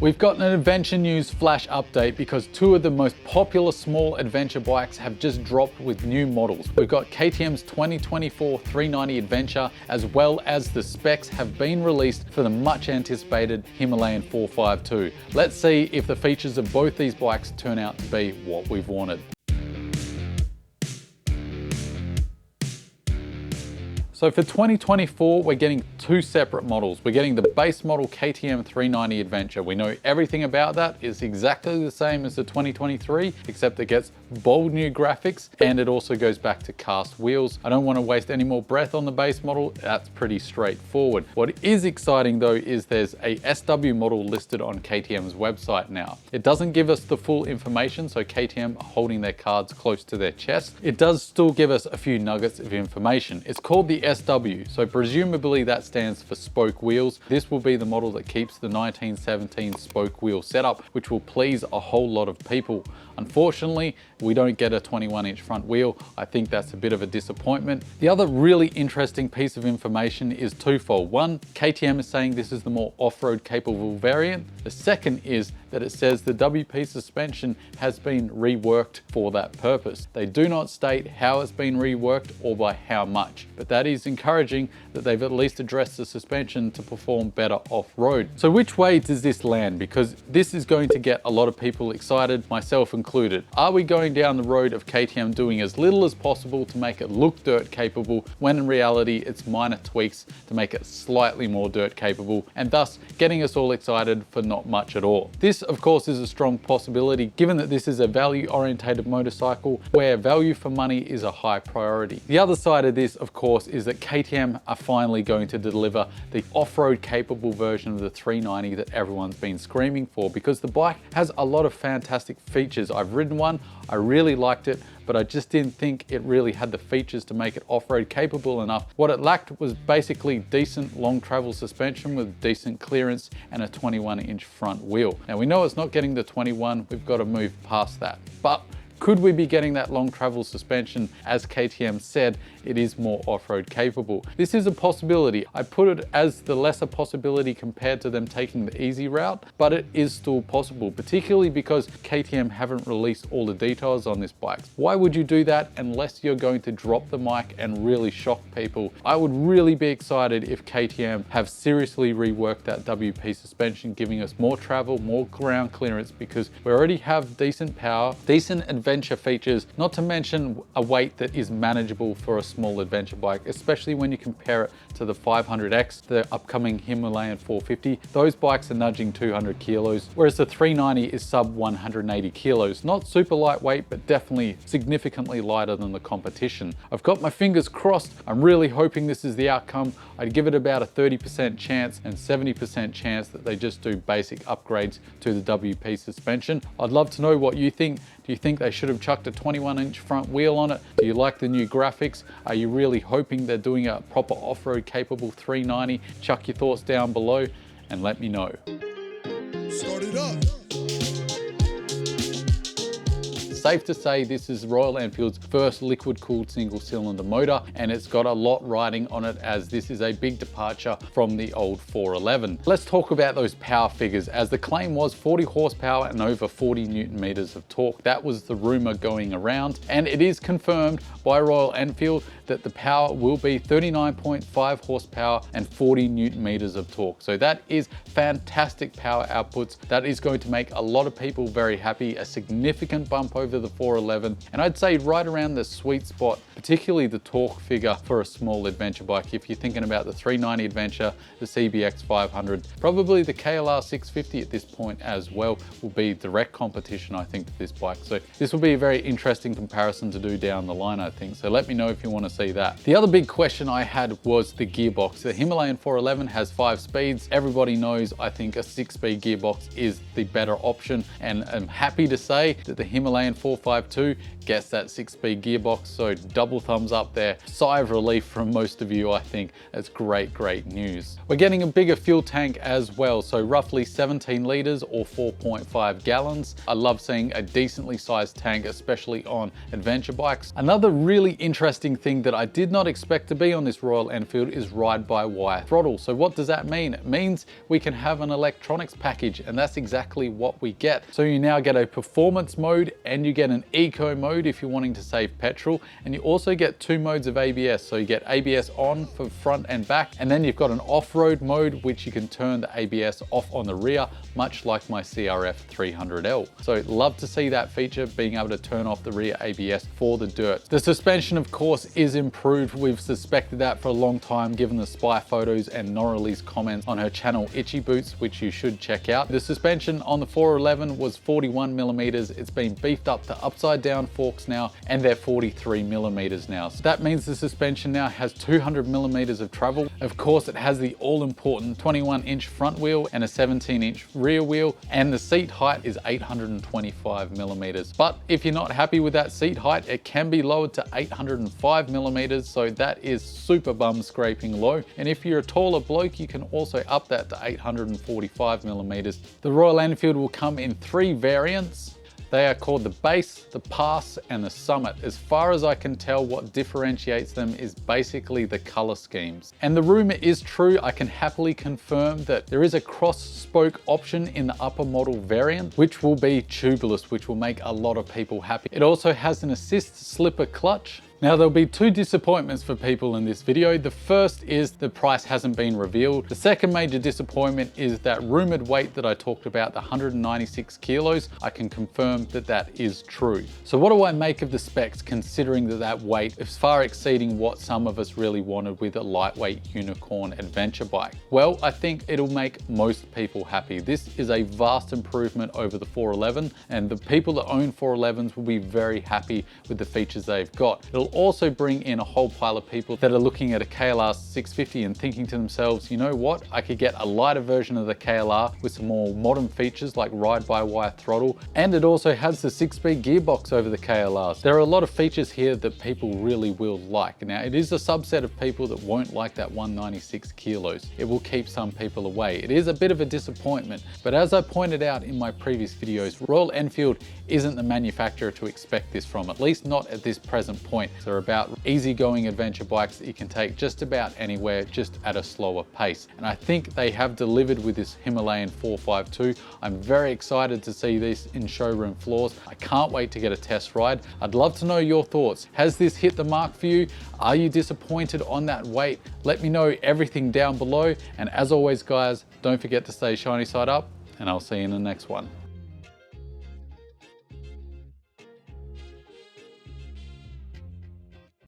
We've got an adventure news flash update because two of the most popular small adventure bikes have just dropped with new models. We've got KTM's 2024 390 Adventure, as well as the specs have been released for the much anticipated Himalayan 452. Let's see if the features of both these bikes turn out to be what we've wanted. So for 2024, we're getting two separate models. We're getting the base model KTM 390 Adventure. We know everything about that. It's exactly the same as the 2023, except it gets bold new graphics and it also goes back to cast wheels. I don't want to waste any more breath on the base model. That's pretty straightforward. What is exciting though is there's a SW model listed on KTM's website now. It doesn't give us the full information, so KTM are holding their cards close to their chest. It does still give us a few nuggets of information. It's called the SW, so presumably that stands for spoke wheels. This will be the model that keeps the 1917 spoke wheel setup, which will please a whole lot of people. Unfortunately, we don't get a 21-inch front wheel. I think that's a bit of a disappointment. The other really interesting piece of information is twofold. One, KTM is saying this is the more off-road capable variant. The second is that it says the WP suspension has been reworked for that purpose. They do not state how it's been reworked or by how much, but that is encouraging that they've at least addressed the suspension to perform better off-road. So which way does this land? Because this is going to get a lot of people excited, myself included. Are we going down the road of KTM doing as little as possible to make it look dirt capable, when in reality it's minor tweaks to make it slightly more dirt capable, and thus getting us all excited for not much at all? This of course is a strong possibility, given that this is a value orientated motorcycle where value for money is a high priority. The other side of this of course is that KTM are finally going to deliver the off-road capable version of the 390 that everyone's been screaming for, because the bike has a lot of fantastic features. I've ridden one, I really liked it, but I just didn't think it really had the features to make it off-road capable enough. What it lacked was basically decent long travel suspension with decent clearance and a 21-inch front wheel. Now we know it's not getting the 21, we've got to move past that. But could we be getting that long travel suspension? As KTM said, it is more off-road capable. This is a possibility. I put it as the lesser possibility compared to them taking the easy route, but it is still possible, particularly because KTM haven't released all the details on this bike. Why would you do that unless you're going to drop the mic and really shock people? I would really be excited if KTM have seriously reworked that WP suspension, giving us more travel, more ground clearance, because we already have decent power, decent adventure features, not to mention a weight that is manageable for a small adventure bike, especially when you compare it to the 500X, the upcoming Himalayan 450. Those bikes are nudging 200 kilos, whereas the 390 is sub 180 kilos. Not super lightweight, but definitely significantly lighter than the competition. I've got my fingers crossed. I'm really hoping this is the outcome. I'd give it about a 30% chance and 70% chance that they just do basic upgrades to the WP suspension. I'd love to know what you think. Do you think they should have chucked a 21-inch front wheel on it? Do you like the new graphics? Are you really hoping they're doing a proper off-road capable 390? Chuck your thoughts down below and let me know. Start it up. Safe to say this is Royal Enfield's first liquid-cooled single-cylinder motor, and it's got a lot riding on it, as this is a big departure from the old 411. Let's talk about those power figures, as the claim was 40 horsepower and over 40 newton meters of torque. That was the rumor going around, and it is confirmed by Royal Enfield that the power will be 39.5 horsepower and 40 newton meters of torque. So that is fantastic power outputs. That is going to make a lot of people very happy, a significant bump over the 411, and I'd say right around the sweet spot, particularly the torque figure for a small adventure bike. If you're thinking about the 390 Adventure, the CBX 500, probably the KLR 650 at this point as well will be direct competition, I think, to this bike. So this will be a very interesting comparison to do down the line, I think. So let me know if you want to see that. The other big question I had was the gearbox. The Himalayan 411 has 5 speeds. Everybody knows, I think, a 6-speed gearbox is the better option, and I'm happy to say that the Himalayan 452 gets that 6-speed gearbox, so double thumbs up there. Sigh of relief from most of you, I think. That's great, great news. We're getting a bigger fuel tank as well, so roughly 17 liters or 4.5 gallons. I love seeing a decently sized tank, especially on adventure bikes. Another really interesting thing that I did not expect to be on this Royal Enfield is ride-by-wire throttle. So what does that mean? It means we can have an electronics package, and that's exactly what we get. So you now get a performance mode and you get an eco mode if you're wanting to save petrol, and you also get 2 modes of ABS. So you get ABS on for front and back, and then you've got an off-road mode which you can turn the ABS off on the rear, much like my CRF 300L. So love to see that feature, being able to turn off the rear ABS for the dirt. The suspension, of course, is improved. We've suspected that for a long time, given the spy photos and Norali's comments on her channel Itchy Boots, which you should check out. The suspension on the 411 was 41 millimeters. It's been beefed up to upside down forks now, and they're 43 millimeters now. So that means the suspension now has 200 millimeters of travel. Of course, it has the all-important 21-inch front wheel and a 17-inch rear wheel, and the seat height is 825 millimeters. But if you're not happy with that seat height, it can be lowered to 805 millimeters, so that is super bum scraping low. And if you're a taller bloke, you can also up that to 845 millimeters. The Royal Enfield will come in 3 variants. They are called the Base, the Pass, and the Summit. As far as I can tell, what differentiates them is basically the color schemes. And the rumor is true. I can happily confirm that there is a cross-spoke option in the upper model variant, which will be tubeless, which will make a lot of people happy. It also has an assist slipper clutch. Now, there'll be 2 disappointments for people in this video. The first is the price hasn't been revealed. The second major disappointment is that rumored weight that I talked about, the 196 kilos. I can confirm that that is true. So what do I make of the specs, considering that that weight is far exceeding what some of us really wanted with a lightweight unicorn adventure bike? Well, I think it'll make most people happy. This is a vast improvement over the 411, and the people that own 411s will be very happy with the features they've got. It'll also bring in a whole pile of people that are looking at a KLR 650 and thinking to themselves, you know what, I could get a lighter version of the KLR with some more modern features like ride-by-wire throttle, and it also has the 6-speed gearbox over the KLRs. There are a lot of features here that people really will like. Now, it is a subset of people that won't like that 196 kilos. It will keep some people away. It is a bit of a disappointment, but as I pointed out in my previous videos, Royal Enfield isn't the manufacturer to expect this from, at least not at this present point. They're about easygoing adventure bikes that you can take just about anywhere, just at a slower pace. And I think they have delivered with this Himalayan 452. I'm very excited to see this in showroom floors. I can't wait to get a test ride. I'd love to know your thoughts. Has this hit the mark for you? Are you disappointed on that weight? Let me know everything down below. And as always, guys, don't forget to stay shiny side up, and I'll see you in the next one.